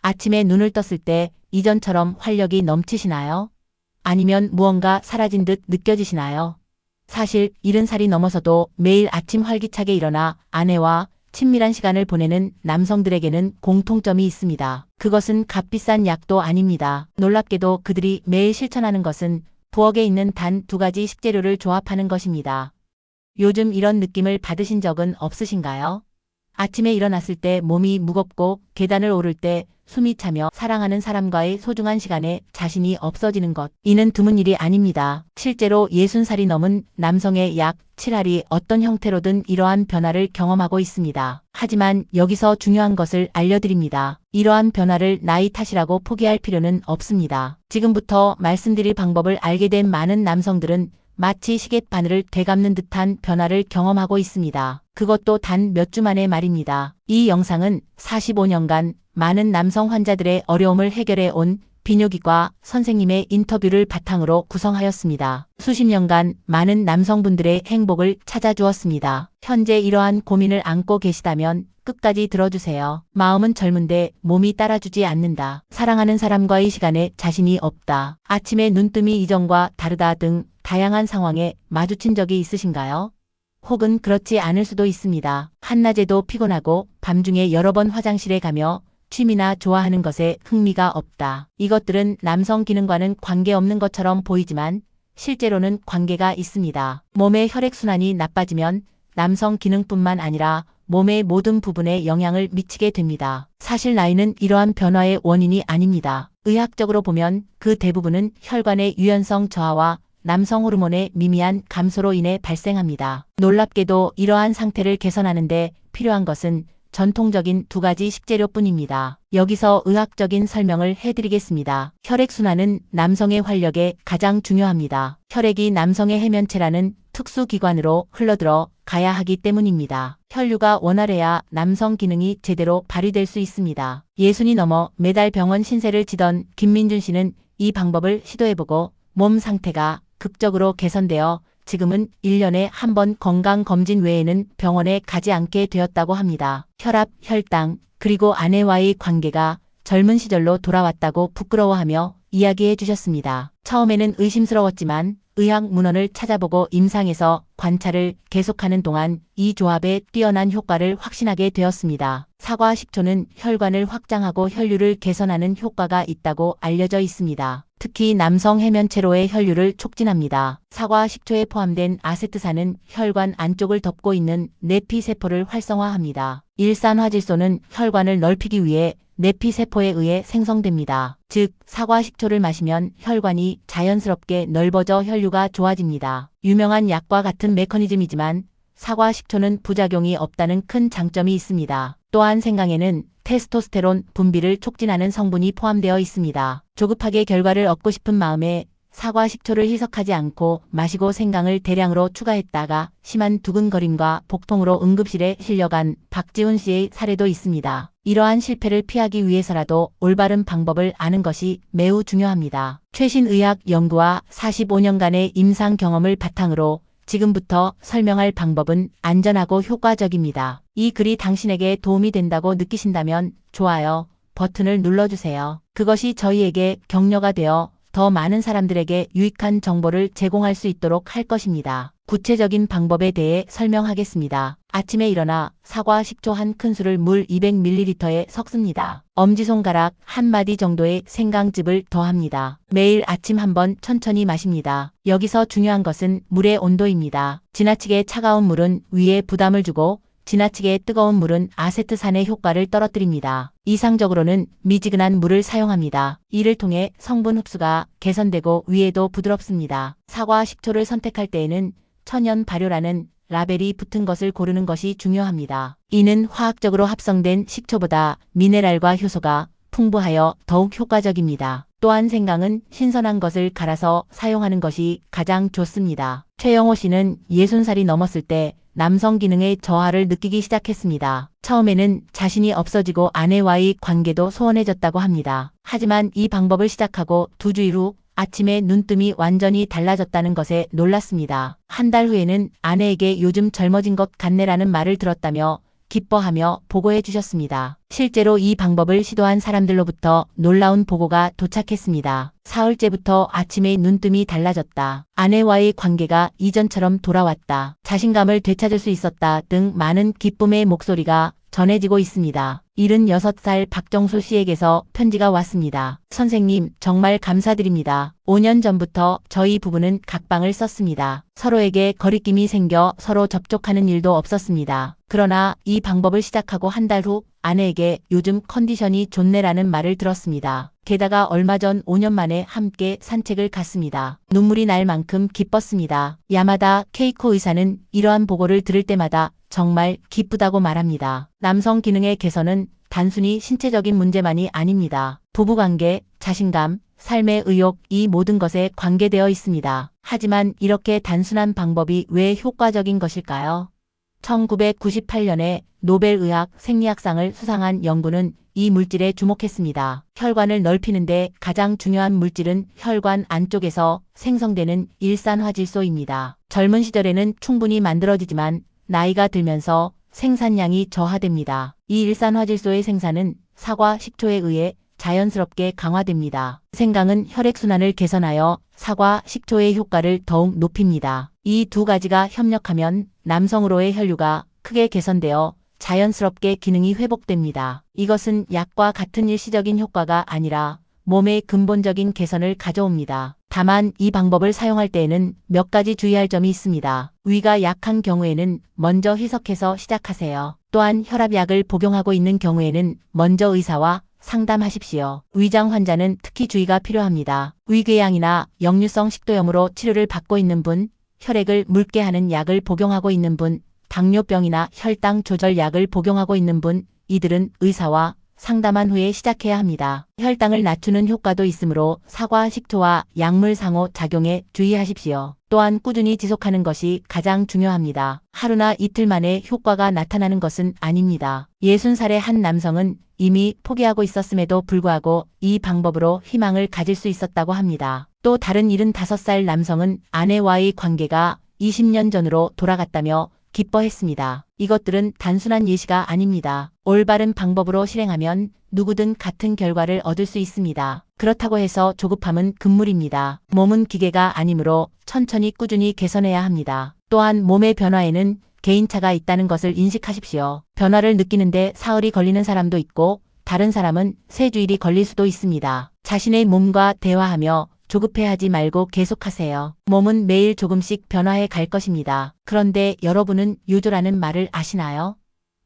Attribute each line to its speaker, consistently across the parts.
Speaker 1: 아침에 눈을 떴을 때 이전처럼 활력이 넘치시나요? 아니면 무언가 사라진 듯 느껴지시나요? 사실 70살이 넘어서도 매일 아침 활기차게 일어나 아내와 친밀한 시간을 보내는 남성들에게는 공통점이 있습니다. 그것은 값비싼 약도 아닙니다. 놀랍게도 그들이 매일 실천하는 것은 부엌에 있는 단 2가지 식재료를 조합하는 것입니다. 요즘 이런 느낌을 받으신 적은 없으신가요? 아침에 일어났을 때 몸이 무겁고 계단을 오를 때 숨이 차며 사랑하는 사람과의 소중한 시간에 자신이 없어지는 것. 이는 드문 일이 아닙니다. 실제로 60살이 넘은 남성의 약 7할이 어떤 형태로든 이러한 변화를 경험하고 있습니다. 하지만 여기서 중요한 것을 알려드립니다. 이러한 변화를 나이 탓이라고 포기할 필요는 없습니다. 지금부터 말씀드릴 방법을 알게 된 많은 남성들은 마치 시계바늘을 되감는 듯한 변화를 경험하고 있습니다. 그것도 단 몇 주 만의 말입니다. 이 영상은 45년간 많은 남성 환자들의 어려움을 해결해 온 비뇨기과 선생님의 인터뷰를 바탕으로 구성하였습니다. 수십 년간 많은 남성분들의 행복을 찾아주었습니다. 현재 이러한 고민을 안고 계시다면 끝까지 들어주세요. 마음은 젊은데 몸이 따라주지 않는다. 사랑하는 사람과의 시간에 자신이 없다. 아침에 눈뜸이 이전과 다르다 등 다양한 상황에 마주친 적이 있으신가요? 혹은 그렇지 않을 수도 있습니다. 한낮에도 피곤하고 밤중에 여러 번 화장실에 가며 취미나 좋아하는 것에 흥미가 없다. 이것들은 남성 기능과는 관계없는 것처럼 보이지만 실제로는 관계가 있습니다. 몸의 혈액순환이 나빠지면 남성 기능뿐만 아니라 몸의 모든 부분에 영향을 미치게 됩니다. 사실 나이는 이러한 변화의 원인이 아닙니다. 의학적으로 보면 그 대부분은 혈관의 유연성 저하와 남성 호르몬의 미미한 감소로 인해 발생합니다. 놀랍게도 이러한 상태를 개선하는 데 필요한 것은 전통적인 2가지 식재료뿐입니다. 여기서 의학적인 설명을 해드리겠습니다. 혈액순환은 남성의 활력에 가장 중요합니다. 혈액이 남성의 해면체라는 특수기관으로 흘러들어 가야 하기 때문입니다. 혈류가 원활해야 남성 기능이 제대로 발휘될 수 있습니다. 60이 넘어 매달 병원 신세를 지던 김민준 씨는 이 방법을 시도해보고 몸 상태가 극적으로 개선되어 지금은 1년에 한 번 건강검진 외에는 병원에 가지 않게 되었다고 합니다. 혈압, 혈당, 그리고 아내와의 관계가 젊은 시절로 돌아왔다고 부끄러워하며 이야기해 주셨습니다. 처음에는 의심스러웠지만 의학 문헌을 찾아보고 임상에서 관찰을 계속하는 동안 이 조합의 뛰어난 효과를 확신하게 되었습니다. 사과 식초는 혈관을 확장하고 혈류를 개선하는 효과가 있다고 알려져 있습니다. 특히 남성 해면체로의 혈류를 촉진합니다. 사과 식초에 포함된 아세트산은 혈관 안쪽을 덮고 있는 내피세포를 활성화합니다. 일산화질소는 혈관을 넓히기 위해 내피세포에 의해 생성됩니다. 즉, 사과 식초를 마시면 혈관이 자연스럽게 넓어져 혈류가 좋아집니다. 유명한 약과 같은 메커니즘이지만 사과 식초는 부작용이 없다는 큰 장점이 있습니다. 또한 생강에는 테스토스테론 분비를 촉진하는 성분이 포함되어 있습니다. 조급하게 결과를 얻고 싶은 마음에 사과 식초를 희석하지 않고 마시고 생강을 대량으로 추가했다가 심한 두근거림과 복통으로 응급실에 실려간 박지훈 씨의 사례도 있습니다. 이러한 실패를 피하기 위해서라도 올바른 방법을 아는 것이 매우 중요합니다. 최신 의학 연구와 45년간의 임상 경험을 바탕으로 지금부터 설명할 방법은 안전하고 효과적입니다. 이 글이 당신에게 도움이 된다고 느끼신다면 좋아요 버튼을 눌러주세요. 그것이 저희에게 격려가 되어 더 많은 사람들에게 유익한 정보를 제공할 수 있도록 할 것입니다. 구체적인 방법에 대해 설명하겠습니다. 아침에 일어나 사과 식초 한 큰술을 물 200ml에 섞습니다. 엄지손가락 한 마디 정도의 생강즙을 더합니다. 매일 아침 한번 천천히 마십니다. 여기서 중요한 것은 물의 온도입니다. 지나치게 차가운 물은 위에 부담을 주고 지나치게 뜨거운 물은 아세트산의 효과를 떨어뜨립니다. 이상적으로는 미지근한 물을 사용합니다. 이를 통해 성분 흡수가 개선되고 위에도 부드럽습니다. 사과 식초를 선택할 때에는 천연 발효라는 라벨이 붙은 것을 고르는 것이 중요합니다. 이는 화학적으로 합성된 식초보다 미네랄과 효소가 풍부하여 더욱 효과적입니다. 또한 생강은 신선한 것을 갈아서 사용하는 것이 가장 좋습니다. 최영호 씨는 60살이 넘었을 때 남성 기능의 저하를 느끼기 시작했습니다. 처음에는 자신이 없어지고 아내와의 관계도 소원해졌다고 합니다. 하지만 이 방법을 시작하고 2주일 후 아침에 눈뜸이 완전히 달라졌다는 것에 놀랐습니다. 한 달 후에는 아내에게 요즘 젊어진 것 같네라는 말을 들었다며 기뻐하며 보고해 주셨습니다. 실제로 이 방법을 시도한 사람들로부터 놀라운 보고가 도착했습니다. 사흘째부터 아침에 눈뜸이 달라졌다. 아내와의 관계가 이전처럼 돌아왔다. 자신감을 되찾을 수 있었다 등 많은 기쁨의 목소리가 전해지고 있습니다. 76살 박정수 씨에게서 편지가 왔습니다. 선생님, 정말 감사드립니다. 5년 전부터 저희 부부는 각방을 썼습니다. 서로에게 거리낌이 생겨 서로 접촉하는 일도 없었습니다. 그러나 이 방법을 시작하고 한 달 후 아내에게 요즘 컨디션이 좋네라는 말을 들었습니다. 게다가 얼마 전 5년 만에 함께 산책을 갔습니다. 눈물이 날 만큼 기뻤습니다. 야마다 케이코 의사는 이러한 보고를 들을 때마다 정말 기쁘다고 말합니다. 남성 기능의 개선은 단순히 신체적인 문제만이 아닙니다. 부부관계, 자신감, 삶의 의욕, 이 모든 것에 관계되어 있습니다. 하지만 이렇게 단순한 방법이 왜 효과적인 것일까요? 1998년에 노벨의학 생리학상을 수상한 연구는 이 물질에 주목했습니다. 혈관을 넓히는데 가장 중요한 물질은 혈관 안쪽에서 생성되는 일산화질소입니다. 젊은 시절에는 충분히 만들어지지만 나이가 들면서 생산량이 저하됩니다. 이 일산화질소의 생산은 사과, 식초에 의해 자연스럽게 강화됩니다. 생강은 혈액순환을 개선하여 사과, 식초의 효과를 더욱 높입니다. 이 두 가지가 협력하면 남성으로의 혈류가 크게 개선되어 자연스럽게 기능이 회복됩니다. 이것은 약과 같은 일시적인 효과가 아니라 몸의 근본적인 개선을 가져옵니다. 다만 이 방법을 사용할 때에는 몇 가지 주의할 점이 있습니다. 위가 약한 경우에는 먼저 희석해서 시작하세요. 또한 혈압약을 복용하고 있는 경우에는 먼저 의사와 상담하십시오. 위장 환자는 특히 주의가 필요합니다. 위궤양이나 역류성 식도염으로 치료를 받고 있는 분, 혈액을 묽게 하는 약을 복용하고 있는 분, 당뇨병이나 혈당 조절 약을 복용하고 있는 분, 이들은 의사와 상담한 후에 시작해야 합니다. 혈당을 낮추는 효과도 있으므로 사과, 식초와 약물 상호 작용에 주의하십시오. 또한 꾸준히 지속하는 것이 가장 중요합니다. 하루나 이틀 만에 효과가 나타나는 것은 아닙니다. 60살의 한 남성은 이미 포기하고 있었음에도 불구하고 이 방법으로 희망을 가질 수 있었다고 합니다. 또 다른 75살 남성은 아내와의 관계가 20년 전으로 돌아갔다며 기뻐했습니다. 이것들은 단순한 예시가 아닙니다. 올바른 방법으로 실행하면 누구든 같은 결과를 얻을 수 있습니다. 그렇다고 해서 조급함은 금물입니다. 몸은 기계가 아니므로 천천히 꾸준히 개선해야 합니다. 또한 몸의 변화에는 개인차가 있다는 것을 인식하십시오. 변화를 느끼는데 사흘이 걸리는 사람도 있고 다른 사람은 3주일이 걸릴 수도 있습니다. 자신의 몸과 대화하며 조급해하지 말고 계속하세요. 몸은 매일 조금씩 변화해 갈 것입니다. 그런데 여러분은 요조라는 말을 아시나요?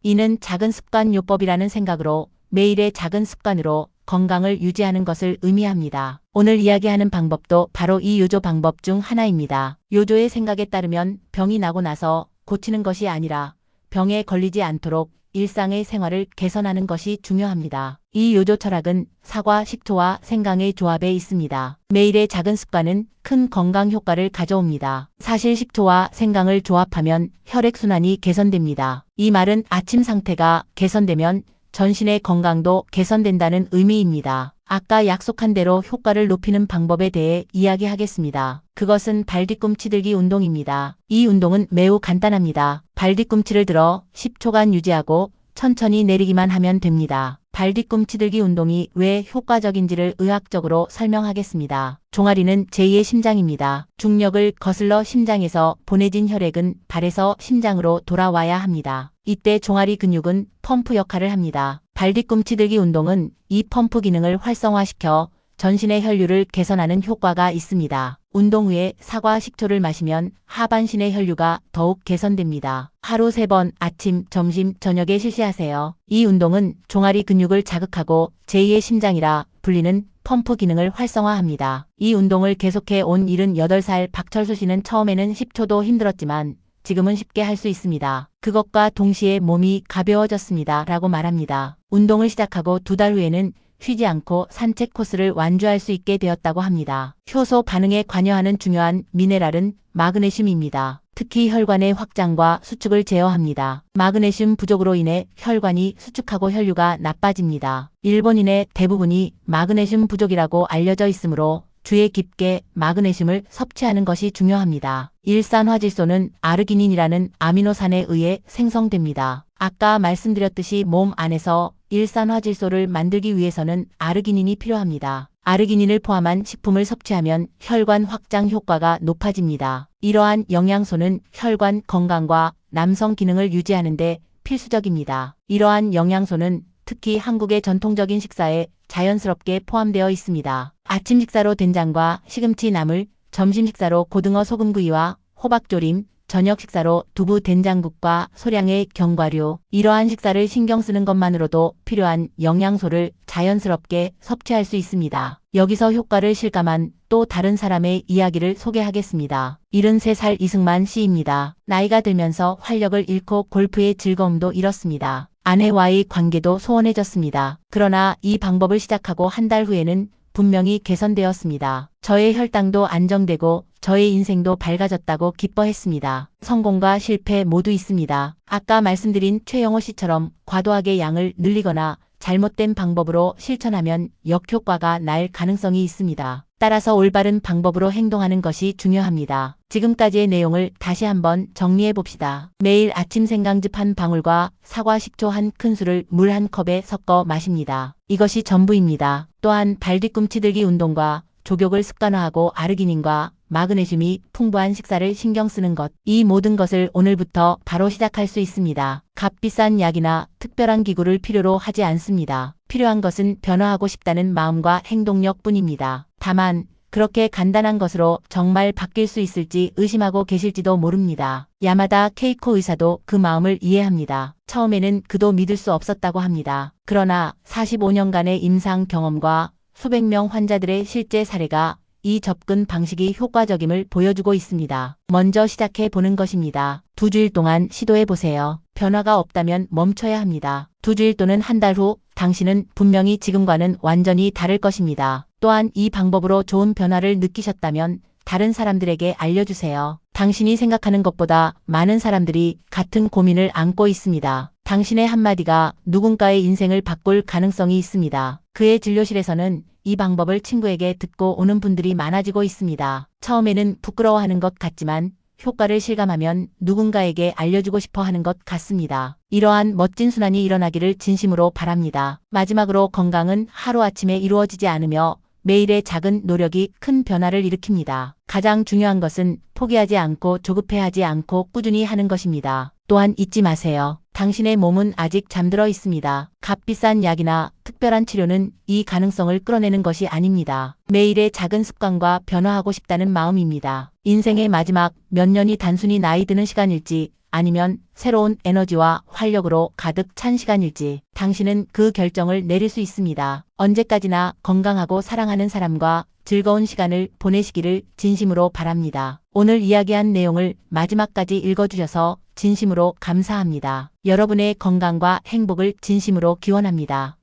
Speaker 1: 이는 작은 습관 요법이라는 생각으로 매일의 작은 습관으로 건강을 유지하는 것을 의미합니다. 오늘 이야기하는 방법도 바로 이 요조 방법 중 하나입니다. 요조의 생각에 따르면 병이 나고 나서 고치는 것이 아니라 병에 걸리지 않도록 일상의 생활을 개선하는 것이 중요합니다. 이 요조 철학은 사과, 식초와 생강의 조합에 있습니다. 매일의 작은 습관은 큰 건강 효과를 가져옵니다. 사실 식초와 생강을 조합하면 혈액순환이 개선됩니다. 이 말은 아침 상태가 개선되면 전신의 건강도 개선된다는 의미입니다. 아까 약속한 대로 효과를 높이는 방법에 대해 이야기하겠습니다. 그것은 발뒤꿈치 들기 운동입니다. 이 운동은 매우 간단합니다. 발뒤꿈치를 들어 10초간 유지하고 천천히 내리기만 하면 됩니다. 발뒤꿈치 들기 운동이 왜 효과적인지를 의학적으로 설명하겠습니다. 종아리는 제2의 심장입니다. 중력을 거슬러 심장에서 보내진 혈액은 발에서 심장으로 돌아와야 합니다. 이때 종아리 근육은 펌프 역할을 합니다. 발뒤꿈치 들기 운동은 이 펌프 기능을 활성화시켜 전신의 혈류를 개선하는 효과가 있습니다. 운동 후에 사과 식초를 마시면 하반신의 혈류가 더욱 개선됩니다. 하루 3번 아침, 점심, 저녁에 실시하세요. 이 운동은 종아리 근육을 자극하고 제2의 심장이라 불리는 펌프 기능을 활성화합니다. 이 운동을 계속해 온 78살 박철수 씨는 처음에는 10초도 힘들었지만 지금은 쉽게 할 수 있습니다. 그것과 동시에 몸이 가벼워졌습니다. 라고 말합니다. 운동을 시작하고 2달 후에는 쉬지 않고 산책 코스를 완주할 수 있게 되었다고 합니다. 효소 반응에 관여하는 중요한 미네랄은 마그네슘입니다. 특히 혈관의 확장과 수축을 제어합니다. 마그네슘 부족으로 인해 혈관이 수축하고 혈류가 나빠집니다. 일본인의 대부분이 마그네슘 부족이라고 알려져 있으므로 주에 깊게 마그네슘을 섭취하는 것이 중요합니다. 일산화질소는 아르기닌이라는 아미노산에 의해 생성됩니다. 아까 말씀드렸듯이 몸 안에서 일산화질소를 만들기 위해서는 아르기닌이 필요합니다. 아르기닌을 포함한 식품을 섭취하면 혈관 확장 효과가 높아집니다. 이러한 영양소는 혈관 건강과 남성 기능을 유지하는 데 필수적입니다. 이러한 영양소는 특히 한국의 전통적인 식사에 자연스럽게 포함되어 있습니다. 아침 식사로 된장과 시금치 나물, 점심 식사로 고등어 소금구이와 호박조림, 저녁 식사로 두부 된장국과 소량의 견과류, 이러한 식사를 신경 쓰는 것만으로도 필요한 영양소를 자연스럽게 섭취할 수 있습니다. 여기서 효과를 실감한 또 다른 사람의 이야기를 소개하겠습니다. 73살 이승만 씨입니다. 나이가 들면서 활력을 잃고 골프의 즐거움도 잃었습니다. 아내와의 관계도 소원해졌습니다. 그러나 이 방법을 시작하고 한 달 후에는 분명히 개선되었습니다. 저의 혈당도 안정되고 저의 인생도 밝아졌다고 기뻐했습니다. 성공과 실패 모두 있습니다. 아까 말씀드린 최영호 씨처럼 과도하게 양을 늘리거나 잘못된 방법으로 실천하면 역효과가 날 가능성이 있습니다. 따라서 올바른 방법으로 행동하는 것이 중요합니다. 지금까지의 내용을 다시 한번 정리해 봅시다. 매일 아침 생강즙 한 방울과 사과 식초 한 큰술을 물 한 컵에 섞어 마십니다. 이것이 전부입니다. 또한 발뒤꿈치 들기 운동과 족욕을 습관화하고 아르기닌과 마그네슘이 풍부한 식사를 신경 쓰는 것, 이 모든 것을 오늘부터 바로 시작할 수 있습니다. 값비싼 약이나 특별한 기구를 필요로 하지 않습니다. 필요한 것은 변화하고 싶다는 마음과 행동력 뿐입니다. 다만 그렇게 간단한 것으로 정말 바뀔 수 있을지 의심하고 계실지도 모릅니다. 야마다 케이코 의사도 그 마음을 이해합니다. 처음에는 그도 믿을 수 없었다고 합니다. 그러나 45년간의 임상 경험과 수백 명 환자들의 실제 사례가 이 접근 방식이 효과적임을 보여주고 있습니다. 먼저 시작해 보는 것입니다. 2주일 동안 시도해 보세요. 변화가 없다면 멈춰야 합니다. 2주일 또는 한 달 후 당신은 분명히 지금과는 완전히 다를 것입니다. 또한 이 방법으로 좋은 변화를 느끼셨다면 다른 사람들에게 알려주세요. 당신이 생각하는 것보다 많은 사람들이 같은 고민을 안고 있습니다. 당신의 한마디가 누군가의 인생을 바꿀 가능성이 있습니다. 그의 진료실에서는 이 방법을 친구에게 듣고 오는 분들이 많아지고 있습니다. 처음에는 부끄러워하는 것 같지만 효과를 실감하면 누군가에게 알려주고 싶어 하는 것 같습니다. 이러한 멋진 순환이 일어나기를 진심으로 바랍니다. 마지막으로 건강은 하루아침에 이루어지지 않으며 매일의 작은 노력이 큰 변화를 일으킵니다. 가장 중요한 것은 포기하지 않고 조급해하지 않고 꾸준히 하는 것입니다. 또한 잊지 마세요. 당신의 몸은 아직 잠들어 있습니다. 값비싼 약이나 특별한 치료는 이 가능성을 끌어내는 것이 아닙니다. 매일의 작은 습관과 변화하고 싶다는 마음입니다. 인생의 마지막 몇 년이 단순히 나이 드는 시간일지 아니면 새로운 에너지와 활력으로 가득 찬 시간일지 당신은 그 결정을 내릴 수 있습니다. 언제까지나 건강하고 사랑하는 사람과 즐거운 시간을 보내시기를 진심으로 바랍니다. 오늘 이야기한 내용을 마지막까지 읽어주셔서 진심으로 감사합니다. 여러분의 건강과 행복을 진심으로 기원합니다.